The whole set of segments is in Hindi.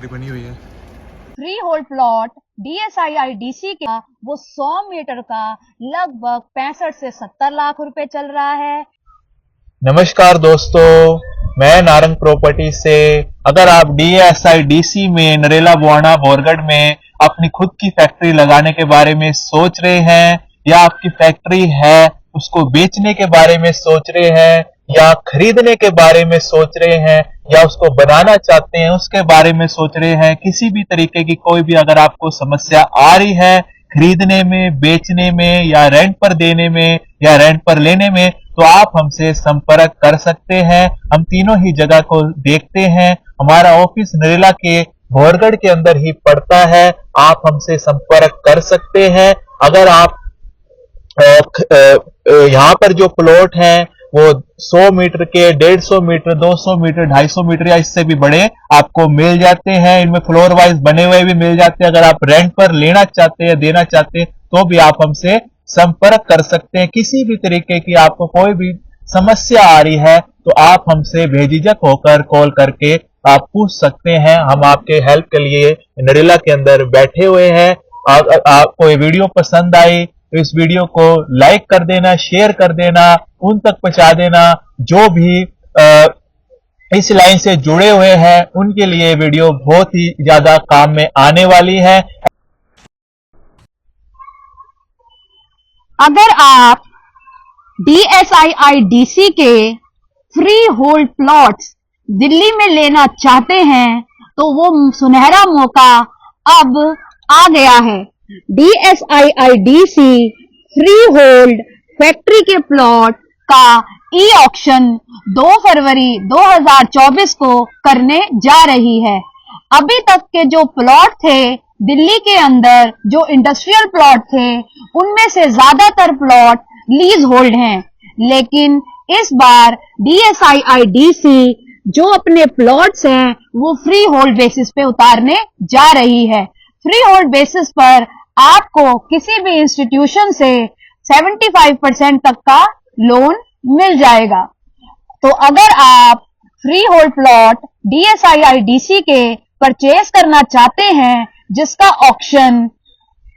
फैक्ट्री बनी हुई है। फ्री होल्ड प्लॉट DSIIDC का वो 100 मीटर का लगभग 65 से 70 लाख रुपए चल रहा है। नमस्कार दोस्तों, मैं नारंग प्रॉपर्टी से। अगर आप DSIDC में नरेला बुआना बोरगढ़ में अपनी खुद की फैक्ट्री लगाने के बारे में सोच रहे हैं, या आपकी फैक्ट्री है उसको बेचने के बारे में सोच रहे हैं, या खरीदने के बारे में सोच रहे हैं, या उसको बनाना चाहते हैं उसके बारे में सोच रहे हैं, किसी भी तरीके की कोई भी अगर आपको समस्या आ रही है खरीदने में, बेचने में, या रेंट पर देने में, या रेंट पर लेने में, तो आप हमसे संपर्क कर सकते हैं। हम तीनों ही जगह को देखते हैं। हमारा ऑफिस नरेला के बोरगढ़ के अंदर ही पड़ता है। आप हमसे संपर्क कर सकते हैं। अगर आप यहाँ पर जो प्लॉट हैं वो 100 मीटर के, 150 मीटर, 200 मीटर, 250 मीटर या इससे भी बड़े आपको मिल जाते हैं। इनमें फ्लोर वाइज बने हुए भी मिल जाते हैं। अगर आप रेंट पर लेना चाहते हैं, देना चाहते हैं, तो भी आप हमसे संपर्क कर सकते हैं। किसी भी तरीके की आपको कोई भी समस्या आ रही है तो आप हमसे बेझिझक होकर कॉल करके आप पूछ सकते हैं। हम आपके हेल्प के लिए नरेला के अंदर बैठे हुए हैं। आपको ये वीडियो पसंद आई तो इस वीडियो को लाइक कर देना, शेयर कर देना, उन तक पहुंचा देना जो भी इस लाइन से जुड़े हुए हैं। उनके लिए वीडियो बहुत ही ज्यादा काम में आने वाली है। अगर आप DSIIDC के फ्री होल्ड प्लॉट्स दिल्ली में लेना चाहते हैं तो वो सुनहरा मौका अब आ गया है। DSIIDC फ्री होल्ड फैक्ट्री के प्लॉट का ई ऑक्शन 2 फरवरी 2024 को करने जा रही है। अभी तक के जो प्लॉट थे दिल्ली के अंदर, जो इंडस्ट्रियल प्लॉट थे, उनमें से ज्यादातर प्लॉट लीज होल्ड हैं, लेकिन इस बार DSIIDC जो अपने प्लॉट्स हैं वो फ्री होल्ड बेसिस पे उतारने जा रही है। फ्री होल्ड बेसिस पर आपको किसी भी इंस्टीट्यूशन से 75% तक का लोन मिल जाएगा। तो अगर आप फ्री होल्ड प्लॉट DSIIDC के परचेज करना चाहते हैं जिसका ऑक्शन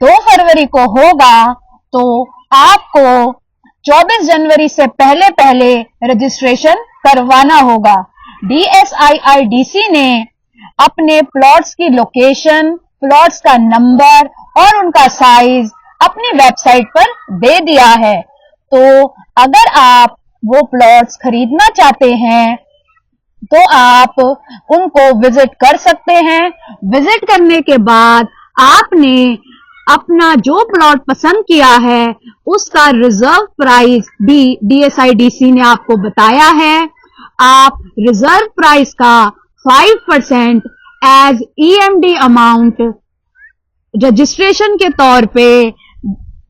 2 फरवरी को होगा, तो आपको 24 जनवरी से पहले पहले रजिस्ट्रेशन करवाना होगा। DSIIDC ने अपने प्लॉट्स की लोकेशन, प्लॉट्स का नंबर और उनका साइज अपनी वेबसाइट पर दे दिया है। तो अगर आप वो प्लॉट्स खरीदना चाहते हैं तो आप उनको विजिट कर सकते हैं। विजिट करने के बाद आपने अपना जो प्लॉट पसंद किया है उसका रिजर्व प्राइस भी DSIIDC ने आपको बताया है। आप रिजर्व प्राइस का 5% एज EMD अमाउंट रजिस्ट्रेशन के तौर पे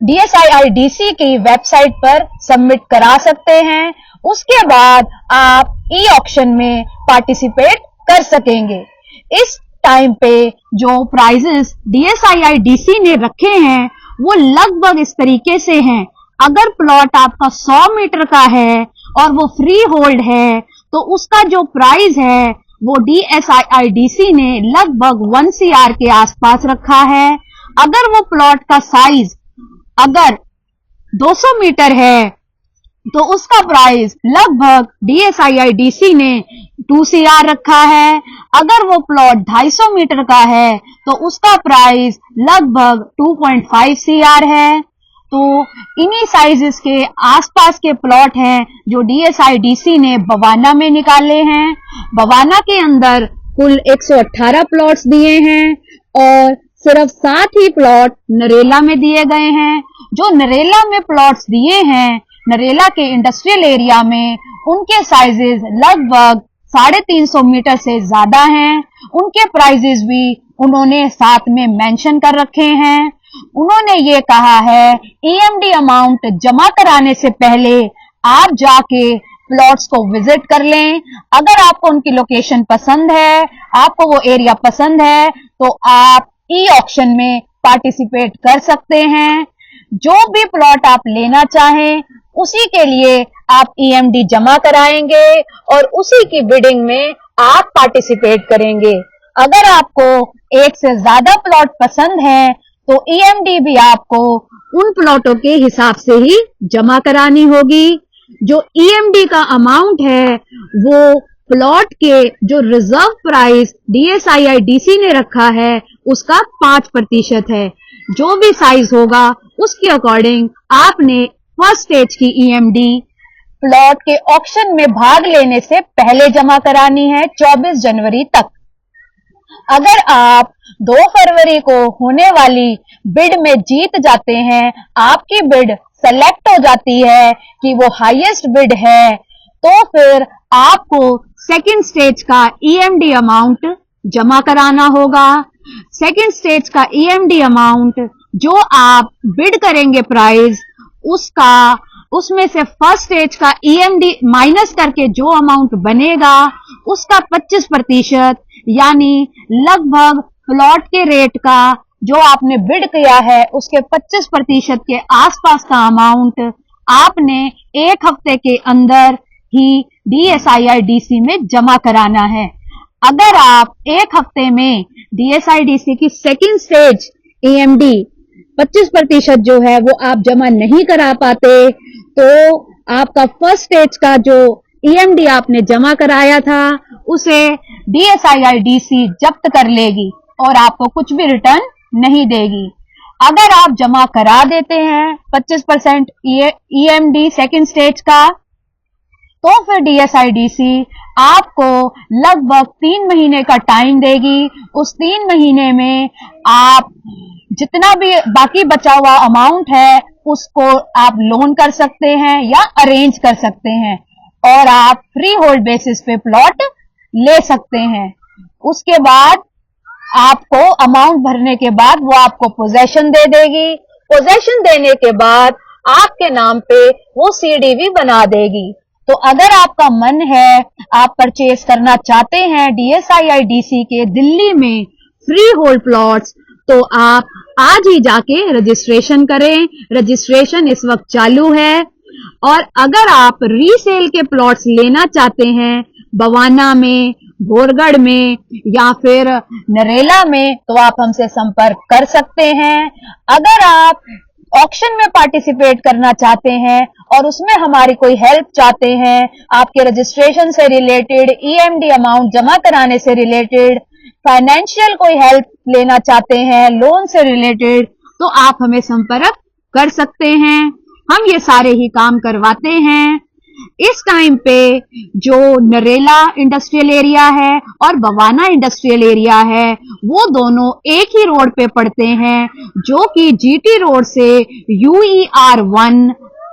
DSIIDC की वेबसाइट पर सबमिट करा सकते हैं। उसके बाद आप ई ऑक्शन में पार्टिसिपेट कर सकेंगे। इस टाइम पे जो प्राइजेस DSIIDC ने रखे हैं वो लगभग इस तरीके से हैं। अगर प्लॉट आपका 100 मीटर का है और वो फ्री होल्ड है तो उसका जो प्राइस है वो DSIIDC ने लगभग 1 CR के आसपास रखा है। अगर वो प्लॉट का साइज अगर 200 मीटर है तो उसका प्राइस लगभग DSIIDC ने 2 CR रखा है। अगर वो प्लॉट 250 मीटर का है तो उसका प्राइस लगभग 2.5 CR है। तो इन्हीं साइजेस के आसपास के प्लॉट हैं जो DSIIDC ने बवाना में निकाले हैं। बवाना के अंदर कुल 118 प्लॉट्स दिए हैं और सिर्फ 7 ही प्लॉट नरेला में दिए गए हैं। जो नरेला में प्लॉट्स दिए हैं, नरेला के इंडस्ट्रियल एरिया में, उनके साइजेस लगभग 350 मीटर से ज्यादा हैं। उनके प्राइजेस भी उन्होंने साथ में मेंशन कर रखे हैं। उन्होंने ये कहा है EMD अमाउंट जमा कराने से पहले आप जाके प्लॉट्स को विजिट कर लें। अगर आपको उनकी लोकेशन पसंद है, आपको वो एरिया पसंद है, तो आप ई ऑक्शन में पार्टिसिपेट कर सकते हैं। जो भी प्लॉट आप लेना चाहें उसी के लिए आप EMD जमा कराएंगे और उसी की बिडिंग में आप पार्टिसिपेट करेंगे। अगर आपको एक से ज्यादा प्लॉट पसंद है तो ईएमडी भी आपको उन प्लॉटों के हिसाब से ही जमा करानी होगी। जो ईएमडी का अमाउंट है वो प्लॉट के जो रिजर्व प्राइस DSII-DC ने रखा है उसका 5% है। जो भी साइज होगा उसके अकॉर्डिंग आपने फर्स्ट स्टेज की ईएमडी प्लॉट के ऑक्शन में भाग लेने से पहले जमा करानी है 24 जनवरी तक। अगर आप 2 फरवरी को होने वाली बिड में जीत जाते हैं, आपकी बिड सेलेक्ट हो जाती है कि वो हाईएस्ट बिड है, तो फिर आपको सेकंड स्टेज का ईएमडी अमाउंट जमा कराना होगा। सेकंड स्टेज का ईएमडी अमाउंट जो आप बिड करेंगे प्राइस उसमें से फर्स्ट स्टेज का ईएमडी माइनस करके जो अमाउंट बनेगा उसका 25% यानी लगभग प्लॉट के रेट का जो आपने बिड किया है उसके 25% के आसपास का अमाउंट आपने 1 हफ्ते के अंदर ही DSII-DC में जमा कराना है। अगर आप 1 हफ्ते में DSII-DC की सेकंड स्टेज ईएमडी 25% जो है वो आप जमा नहीं करा पाते तो आपका फर्स्ट स्टेज का जो ईएमडी आपने जमा कराया था उसे DSII-DC जब्त कर लेगी और आपको कुछ भी रिटर्न नहीं देगी। अगर आप जमा करा देते हैं 25% ईएमडी सेकंड स्टेज का तो फिर DSII-DC आपको लगभग 3 महीने का टाइम देगी। उस 3 महीने में आप जितना भी बाकी बचा हुआ अमाउंट है उसको आप लोन कर सकते हैं या अरेंज कर सकते हैं और आप फ्री होल्ड बेसिस पे प्लॉट ले सकते हैं। उसके बाद आपको अमाउंट भरने के बाद वो आपको पोजेशन दे देगी। पोजेशन देने के बाद आपके नाम पे वो सीडीवी बना देगी। तो अगर आपका मन है, आप परचेज करना चाहते हैं DSII-DC के दिल्ली में फ्री होल्ड प्लॉट्स, तो आप आज ही जाके रजिस्ट्रेशन करें। रजिस्ट्रेशन इस वक्त चालू है। और अगर आप रीसेल के प्लॉट्स लेना चाहते हैं बवाना में, भोरगढ़ में या फिर नरेला में, तो आप हमसे संपर्क कर सकते हैं। अगर आप ऑक्शन में पार्टिसिपेट करना चाहते हैं और उसमें हमारी कोई हेल्प चाहते हैं, आपके रजिस्ट्रेशन से रिलेटेड, ईएमडी अमाउंट जमा कराने से रिलेटेड, फाइनेंशियल कोई हेल्प लेना चाहते हैं, लोन से रिलेटेड, तो आप हमें संपर्क कर सकते हैं। हम ये सारे ही काम करवाते हैं। इस टाइम पे जो नरेला इंडस्ट्रियल एरिया है और बवाना इंडस्ट्रियल एरिया है वो दोनों एक ही रोड पे पड़ते हैं, जो कि जीटी रोड से UER1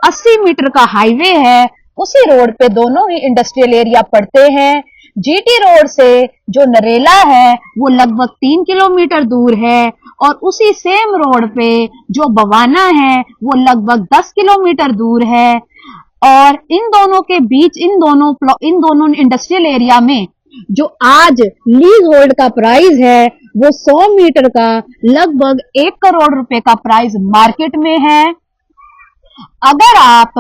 80 मीटर का हाईवे है, उसी रोड पे दोनों ही इंडस्ट्रियल एरिया पड़ते हैं। जीटी रोड से जो नरेला है वो लगभग 3 किलोमीटर दूर है और उसी सेम रोड पे जो बवाना है वो लगभग 10 किलोमीटर दूर है। और इन दोनों के बीच, इन दोनों इंडस्ट्रियल एरिया में जो आज लीज होल्ड का प्राइस है वो 100 मीटर का लगभग 1 करोड़ रुपए का प्राइस मार्केट में है। अगर आप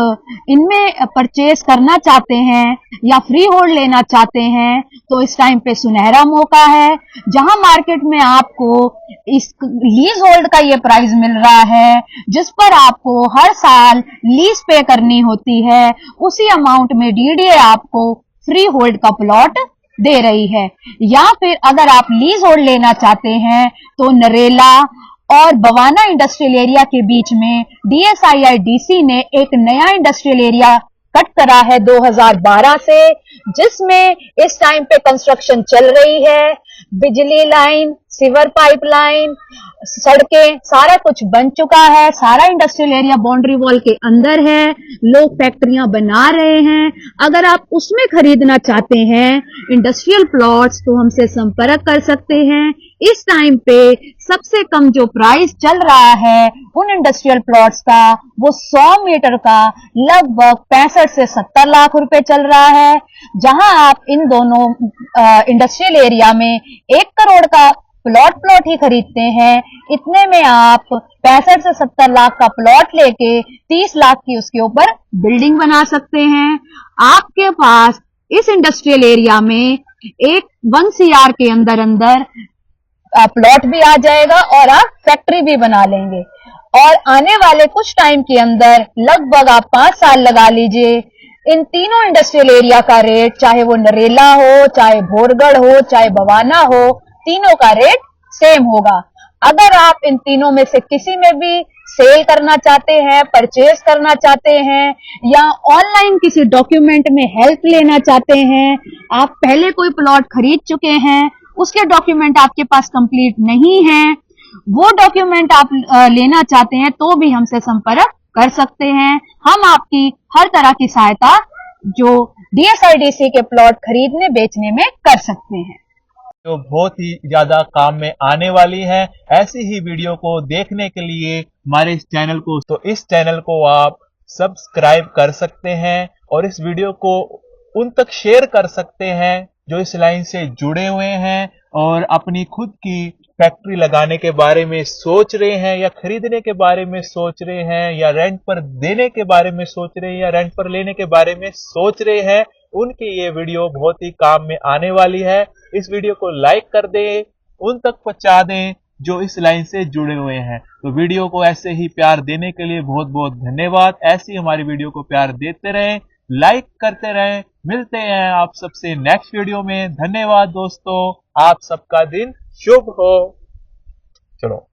इनमें परचेज करना चाहते हैं या फ्री होल्ड लेना चाहते हैं तो इस टाइम पे सुनहरा मौका है, जहां मार्केट में आपको इस लीज होल्ड का ये प्राइस मिल रहा है जिस पर आपको हर साल लीज पे करनी होती है, उसी अमाउंट में डीडीए आपको फ्री होल्ड का प्लॉट दे रही है। या फिर अगर आप लीज होल्ड लेना चाहते हैं तो नरेला और बवाना इंडस्ट्रियल एरिया के बीच में DSII-DC ने एक नया इंडस्ट्रियल एरिया कट करा है 2012 से, जिसमें इस टाइम पे कंस्ट्रक्शन चल रही है। बिजली लाइन, सीवर पाइपलाइन, सड़कें, सारा कुछ बन चुका है। सारा इंडस्ट्रियल एरिया बाउंड्री वॉल के अंदर है। लोग फैक्ट्रियां बना रहे हैं। अगर आप उसमें खरीदना चाहते हैं इंडस्ट्रियल प्लॉट्स तो हमसे संपर्क कर सकते हैं। इस टाइम पे सबसे कम जो प्राइस चल रहा है उन इंडस्ट्रियल प्लॉट्स का वो 100 मीटर का लगभग 65 से 70 लाख रुपए चल रहा है, जहां आप इन दोनों इंडस्ट्रियल एरिया में 1 करोड़ का प्लॉट ही खरीदते हैं। इतने में आप 65 से 70 लाख का प्लॉट लेके 30 लाख की उसके ऊपर बिल्डिंग बना सकते हैं। आपके पास इस इंडस्ट्रियल एरिया में एक 1 CR के अंदर अंदर प्लॉट भी आ जाएगा और आप फैक्ट्री भी बना लेंगे। और आने वाले कुछ टाइम के अंदर लगभग आप 5 साल लगा लीजिए, इन तीनों इंडस्ट्रियल एरिया का रेट, चाहे वो नरेला हो, चाहे भोरगढ़ हो, चाहे बवाना हो, तीनों का रेट सेम होगा। अगर आप इन तीनों में से किसी में भी सेल करना चाहते हैं, परचेज करना चाहते हैं या ऑनलाइन किसी डॉक्यूमेंट में हेल्प लेना चाहते हैं, आप पहले कोई प्लॉट खरीद चुके हैं, उसके डॉक्यूमेंट आपके पास कंप्लीट नहीं है, वो डॉक्यूमेंट आप लेना चाहते हैं तो भी हमसे संपर्क कर सकते हैं। हम आपकी हर तरह की सहायता जो DSIDC के प्लॉट खरीदने बेचने में कर सकते हैं। जो बहुत ही ज्यादा काम में आने वाली है। ऐसी ही वीडियो को देखने के लिए हमारे इस चैनल को आप सब्सक्राइब कर सकते हैं और इस वीडियो को उन तक शेयर कर सकते हैं जो इस लाइन से जुड़े हुए हैं और अपनी खुद की फैक्ट्री लगाने के बारे में सोच रहे हैं या खरीदने के बारे में सोच रहे हैं या रेंट पर देने के बारे में सोच रहे हैं या रेंट पर लेने के बारे में सोच रहे हैं। उनकी ये वीडियो बहुत ही काम में आने वाली है। इस वीडियो को लाइक कर दें, उन तक पहुंचा दें जो इस लाइन से जुड़े हुए हैं। तो वीडियो को ऐसे ही प्यार देने के लिए बहुत बहुत धन्यवाद। ऐसे ही हमारी वीडियो को प्यार देते रहें, लाइक करते रहें। मिलते हैं आप सबसे नेक्स्ट वीडियो में। धन्यवाद दोस्तों, आप सबका दिन शुभ हो। चलो।